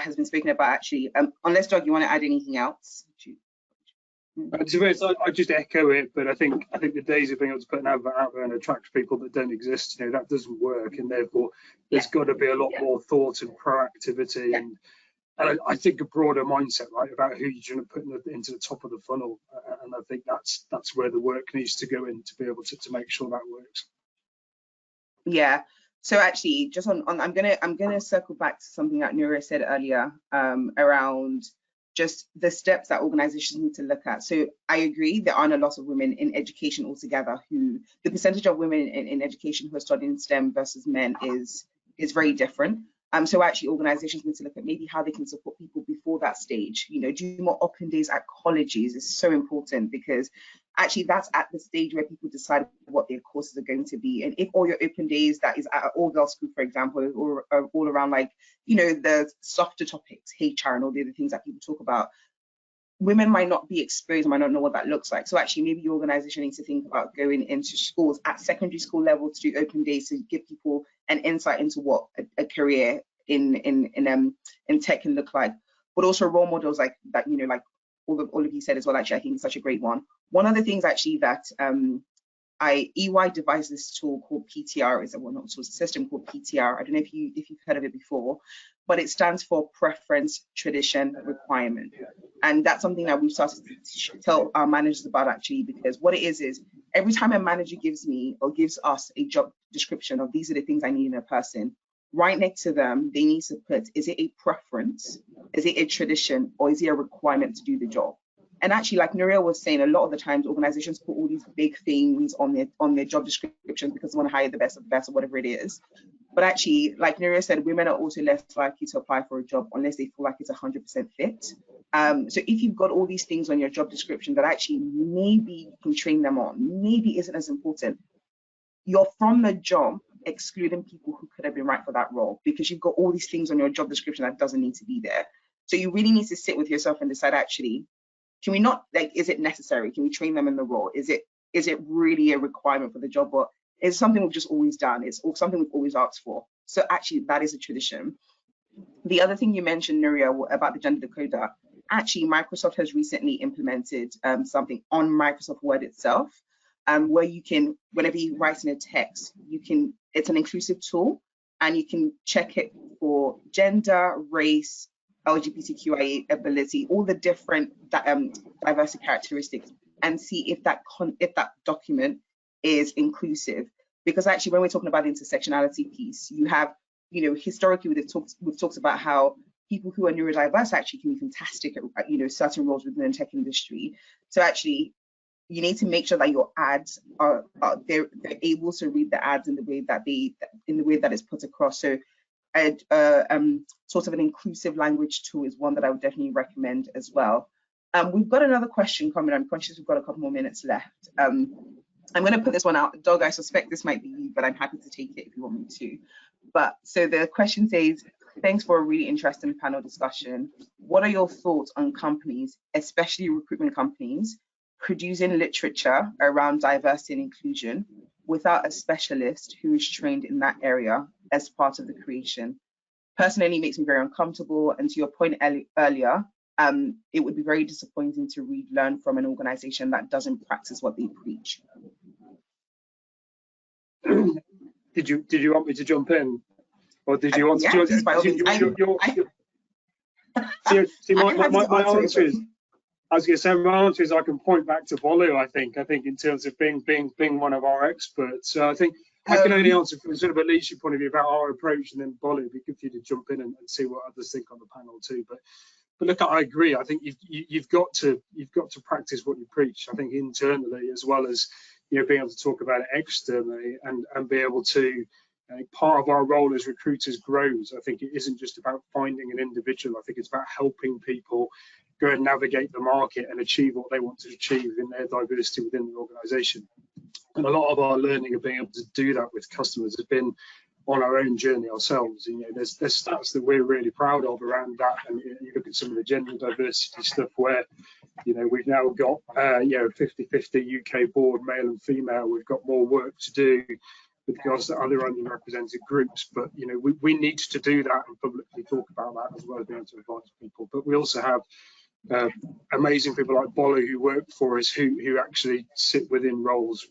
has been spoken about, actually, unless, Doug, you want to add anything else? I just echo it, but I think the days of being able to put an advert out there and attract people that don't exist, you know, that doesn't work, and therefore there's got to be a lot more thought and proactivity, and I think a broader mindset, right, about who you're trying to put into the top of the funnel, and I think that's where the work needs to go in to be able to make sure that works. Yeah. So actually, just on I'm gonna circle back to something that Nuria said earlier around just the steps that organizations need to look at. So I agree, there aren't a lot of women in education altogether who, the percentage of women in education who are studying STEM versus men is very different. So actually organizations need to look at maybe how they can support people before that stage. You know, do more open days at colleges is so important, because actually that's at the stage where people decide what their courses are going to be. And if all your open days that is at an all-girls school, for example, or all around, like, you know, the softer topics, HR and all the other things that people talk about, women might not be exposed, might not know what that looks like. So actually maybe your organization needs to think about going into schools at secondary school level to do open days to give people an insight into what a career in tech can look like, but also role models like that, you know, like all of you said as well. Actually, I think it's such a great one. One of the things actually that EY devised this tool called PTR, is well, not tool, it's a system called PTR. I don't know if you've heard of it before, but it stands for preference, tradition, requirement. And that's something that we've started to tell our managers about, actually, because what it is every time a manager gives me or gives us a job description of these are the things I need in a person, right next to them, they need to put, is it a preference, is it a tradition, or is it a requirement to do the job? And actually, like Nuria was saying, a lot of the times organizations put all these big things on their job descriptions because they want to hire the best of the best or whatever it is. But actually, like Nuria said, women are also less likely to apply for a job unless they feel like it's 100% fit. So if you've got all these things on your job description that actually maybe you can train them on, maybe isn't as important, you're from the job excluding people who could have been right for that role because you've got all these things on your job description that doesn't need to be there. So you really need to sit with yourself and decide, actually, can we not, like, is it necessary? Can we train them in the role? Is it really a requirement for the job, or is it something we've just always done? It's something we've always asked for. So actually, that is a tradition. The other thing you mentioned, Nuria, about the gender decoder, actually, Microsoft has recently implemented something on Microsoft Word itself, where you can, whenever you write in a text, it's an inclusive tool, and you can check it for gender, race, LGBTQIA ability, all the different diversity characteristics, and see if that document is inclusive. Because actually, when we're talking about the intersectionality piece, you have, you know, historically we've talked about how people who are neurodiverse actually can be fantastic at, you know, certain roles within the tech industry. So actually, you need to make sure that your ads are they're able to read the ads in the way that it's put across. So sort of an inclusive language tool is one that I would definitely recommend as well. We've got another question coming. I'm conscious we've got a couple more minutes left. I'm going to put this one out. Doug, I suspect this might be you, but I'm happy to take it if you want me to. But so the question says, thanks for a really interesting panel discussion. What are your thoughts on companies, especially recruitment companies, producing literature around diversity and inclusion without a specialist who is trained in that area as part of the creation. Personally, makes me very uncomfortable. And to your point earlier, it would be very disappointing to learn from an organization that doesn't practice what they preach. Did you want me to jump in, or did you want yeah, to? Please, by all means. My answer is, I was going to say, my answer is I can point back to Bolu. I think in terms of being one of our experts. So I think I can only answer from sort of a leadership point of view about our approach, and then Bolu, it'd be good for you to jump in and see what others think on the panel too. But look, I agree. I think you've got to practice what you preach. I think internally as well as being able to talk about it externally and be able to. Part of our role as recruiters grows. I think it isn't just about finding an individual. I think it's about helping people go and navigate the market and achieve what they want to achieve in their diversity within the organisation. And a lot of our learning of being able to do that with customers has been on our own journey ourselves. And, there's stats that we're really proud of around that. And you look at some of the gender diversity stuff where, we've now got 50-50 UK board, male and female. We've got more work to do with regards to other underrepresented groups, but we need to do that and publicly talk about that as well as being able to advise people. But we also have amazing people like Bolu who work for us who actually sit within roles,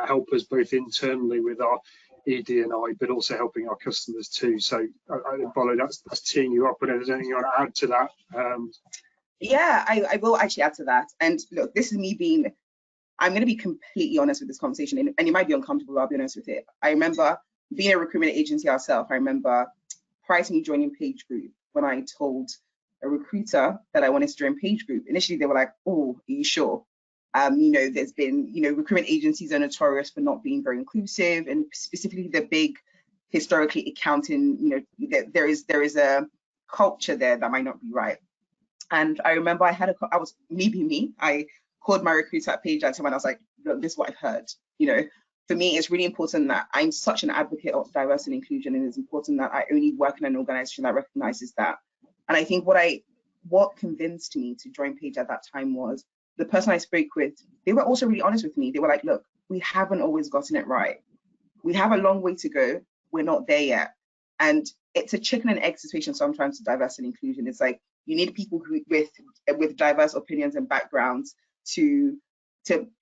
help us both internally with our ED and I, but also helping our customers too. So I think Bolu, that's teeing you up. But if there's anything you want to add to that? Yeah, I will actually add to that. And look, this is me I'm going to be completely honest with this conversation, and it might be uncomfortable, I'll be honest with it. I remember being a recruitment agency ourselves. I remember prior to me joining Page Group, when I told a recruiter that I wanted to join Page Group, initially they were like, oh, are you sure? There's been, recruitment agencies are notorious for not being very inclusive, and specifically the big historically accounting, there is a culture there that might not be right. And I remember I called my recruiter at Page and I was like, look, this is what I've heard. For me, it's really important that I'm such an advocate of diversity and inclusion, and it's important that I only work in an organization that recognizes that. And I think what convinced me to join Page at that time was the person I spoke with. They were also really honest with me. They were like, look, we haven't always gotten it right. We have a long way to go. We're not there yet. And it's a chicken and egg situation sometimes to diversity and inclusion. It's like you need people with diverse opinions and backgrounds to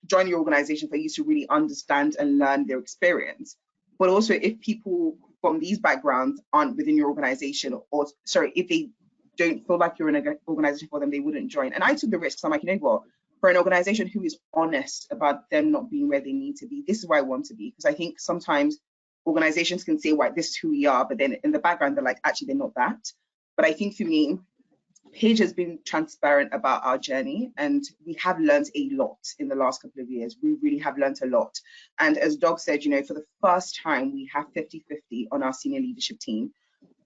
join your organization for you to really understand and learn their experience. But also, if people from these backgrounds aren't within your organization, if they don't feel like you're in an organization for them, they wouldn't join. And I took the risk. So I'm like, what? For an organization who is honest about them not being where they need to be, this is where I want to be. Because I think sometimes organizations can say, well, this is who we are, but then in the background, they're like, actually, they're not that. But I think for me, Page has been transparent about our journey, and we have learned a lot in the last couple of years. We really have learned a lot. And as Doug said, for the first time, we have 50-50 on our senior leadership team.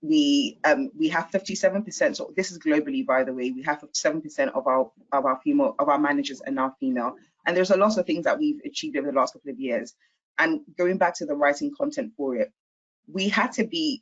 We have 57%. So this is globally, by the way. We have 57% of our managers are now female. And there's a lot of things that we've achieved over the last couple of years. And going back to the writing content for it, we had to be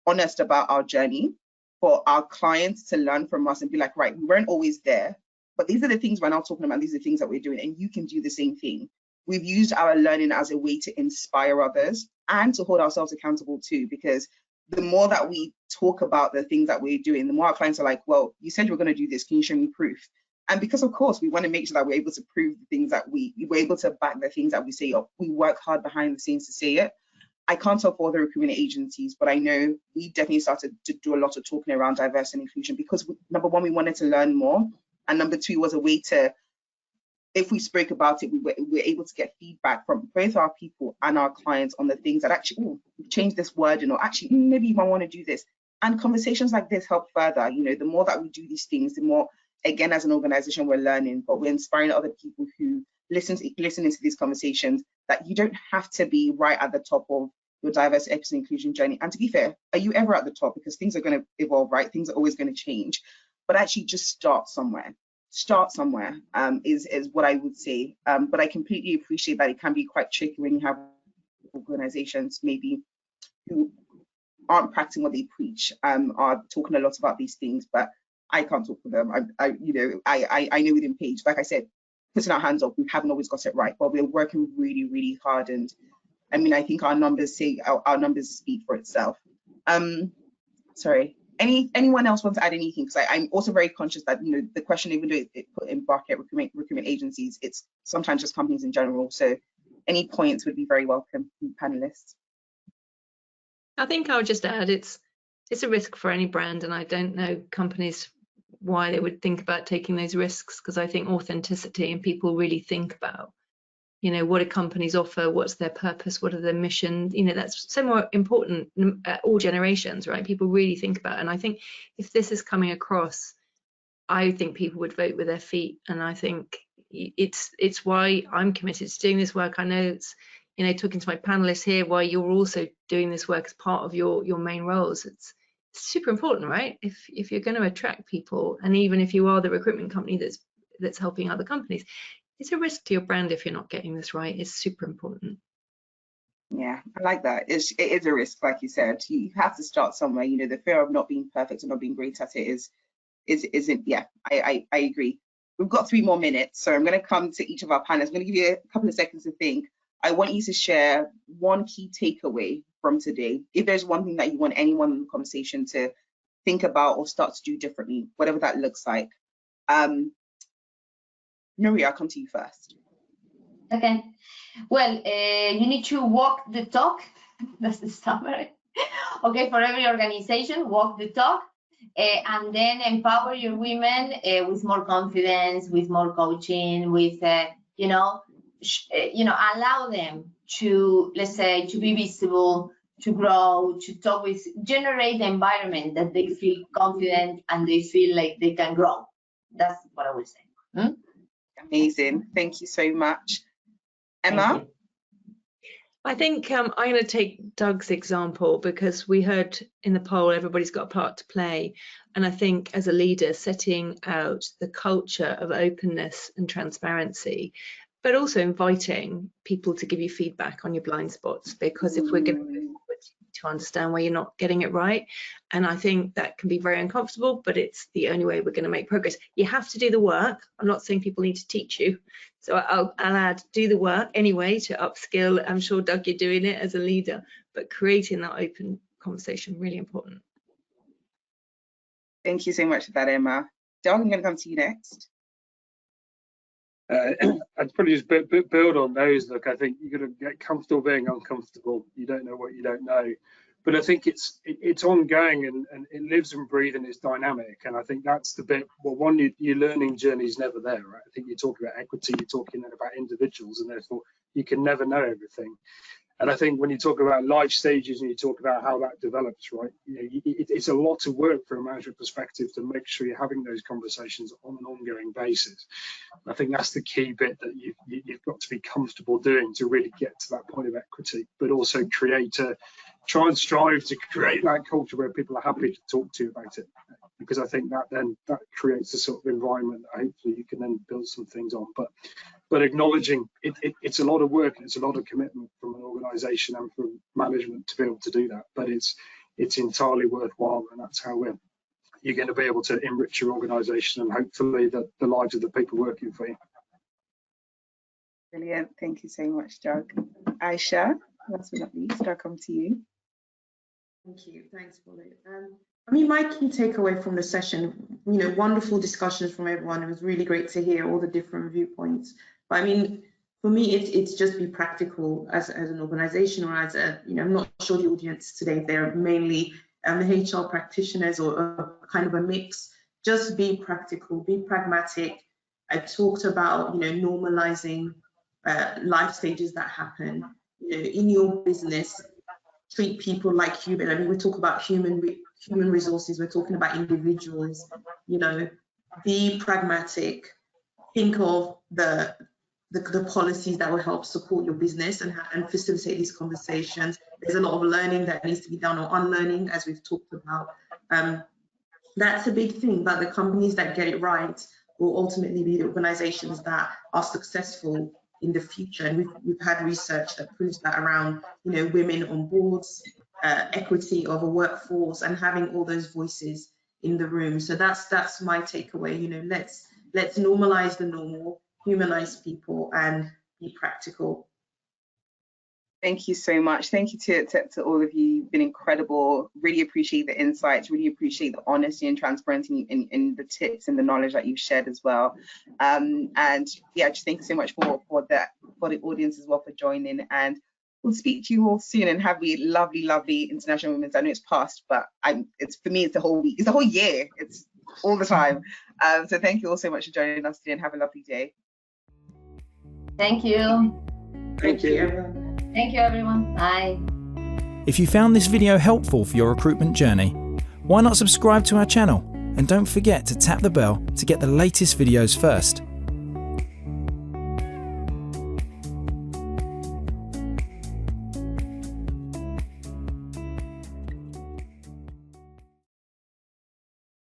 honest about our journey for our clients to learn from us and be like, right, we weren't always there, but these are the things we're now talking about. These are the things that we're doing, and you can do the same thing. We've used our learning as a way to inspire others and to hold ourselves accountable too, because the more that we talk about the things that we're doing, the more our clients are like, well, you said you were going to do this. Can you show me proof? And because, of course, we want to make sure that we're able to prove the things that we're able to back the things that we say up. We work hard behind the scenes to say it. I can't talk for other recruitment agencies, but I know we definitely started to do a lot of talking around diversity and inclusion because, number one, we wanted to learn more. And number two, was a way to, if we spoke about it, we were able to get feedback from both our people and our clients on the things that actually, oh, we've changed this word, or actually, maybe you might want to do this. And conversations like this help further. The more that we do these things, the more, again, as an organization, we're learning, but we're inspiring other people who listen into these conversations, that you don't have to be right at the top of your diversity, equity, and inclusion journey. And to be fair, are you ever at the top? Because things are going to evolve, right? Things are always going to change. But actually just start somewhere. Start somewhere is what I would say. But I completely appreciate that it can be quite tricky when you have organizations maybe who aren't practicing what they preach, are talking a lot about these things, but I can't talk for them. I know within Page, like I said, putting our hands up. We haven't always got it right, but we're working really, really hard. And I mean, I think our numbers our numbers speak for itself. Sorry. Anyone else want to add anything? Because I'm also very conscious that, you know, the question, even though it put in bracket recruitment agencies, it's sometimes just companies in general. So any points would be very welcome from panelists. I think I'll just add it's a risk for any brand, and I don't know companies why they would think about taking those risks, because I think authenticity and people really think about, you know, what do companies offer, what's their purpose, what are their mission, you know, that's so more important at all generations, right? People really think about it. And I think if this is coming across, I think people would vote with their feet, and I think it's why I'm committed to doing this work. I know it's, you know, talking to my panelists here, why you're also doing this work as part of your main roles. It's super important, right? If you're going to attract people, and even if you are the recruitment company that's helping other companies, it's a risk to your brand if you're not getting this right. It's super important. Yeah, I like that. It is a risk, like you said. You have to start somewhere. You know, the fear of not being perfect and not being great at it isn't. Yeah, I agree. We've got 3 more minutes, so I'm going to come to each of our panelists. I'm going to give you a couple of seconds to think. I want you to share one key takeaway from today. If there's one thing that you want anyone in the conversation to think about or start to do differently, whatever that looks like. Nuria, I'll come to you first. Okay. Well, you need to walk the talk. That's the summary. Okay, for every organization, walk the talk, and then empower your women with more confidence, with more coaching, with you know, allow them to, let's say, to be visible, to grow, to talk with, generate the environment that they feel confident and they feel like they can grow. That's what I would say. Amazing. Thank you so much. Emma? I think I'm going to take Doug's example, because we heard in the poll everybody's got a part to play, and I think as a leader, setting out the culture of openness and transparency, but also inviting people to give you feedback on your blind spots, because if we're going to move forward, to understand where you're not getting it right, and I think that can be very uncomfortable, but it's the only way we're going to make progress. You have to do the work. I'm not saying people need to teach you, so I'll add do the work anyway to upskill. I'm sure, Doug, you're doing it as a leader, but creating that open conversation, really important. Thank you so much for that, Emma. Doug, I'm going to come to you next. I'd probably just build on those. Look, I think you've got to get comfortable being uncomfortable. You don't know what you don't know. But I think it's ongoing, and it lives and breathes, and it's dynamic. And I think that's the bit. Well, one, your learning journey is never there, right? I think you're talking about equity, you're talking about individuals, and therefore you can never know everything. And I think when you talk about life stages and you talk about how that develops, right, you know, it's a lot of work from a management perspective to make sure you're having those conversations on an ongoing basis. I think that's the key bit that you've got to be comfortable doing to really get to that point of equity, but also try and strive to create that culture where people are happy to talk to you about it, because I think that creates a sort of environment that hopefully you can then build some things on. But acknowledging it's a lot of work and it's a lot of commitment from an organisation and from management to be able to do that, but it's entirely worthwhile, and that's how you're going to be able to enrich your organisation and hopefully the lives of the people working for you. Brilliant. Thank you so much, Doug. Aisha, last but not least, I'll come to you. Thank you. Thanks, Polly. I mean, my key takeaway from the session, you know, wonderful discussions from everyone. It was really great to hear all the different viewpoints. But I mean, for me, it's just be practical as an organization, or as a, you know, I'm not sure the audience today, they're mainly HR practitioners or a kind of a mix. Just be practical, be pragmatic. I talked about, you know, normalizing life stages that happen, you know, in your business. Treat people like human. I mean, we talk about human resources. We're talking about individuals. You know, be pragmatic. Think of the policies that will help support your business and facilitate these conversations. There's a lot of learning that needs to be done, or unlearning, as we've talked about. That's a big thing. But the companies that get it right will ultimately be the organizations that are successful in the future, and we've had research that proves that around, you know, women on boards, equity of a workforce, and having all those voices in the room. So that's my takeaway. You know, let's normalize the normal. humanize people and be practical. Thank you so much. Thank you to all of you. You've been incredible. Really appreciate the insights, really appreciate the honesty and transparency in the tips and the knowledge that you've shared as well. And yeah, just thank you so much for the audience as well for joining. And we'll speak to you all soon and have a lovely International Women's. I know it's past, but it's for me, it's the whole week. It's the whole year. It's all the time. So thank you all so much for joining us today and have a lovely day. Thank you. Thank you. Everyone. Thank you, everyone. Bye. If you found this video helpful for your recruitment journey, why not subscribe to our channel? And don't forget to tap the bell to get the latest videos first.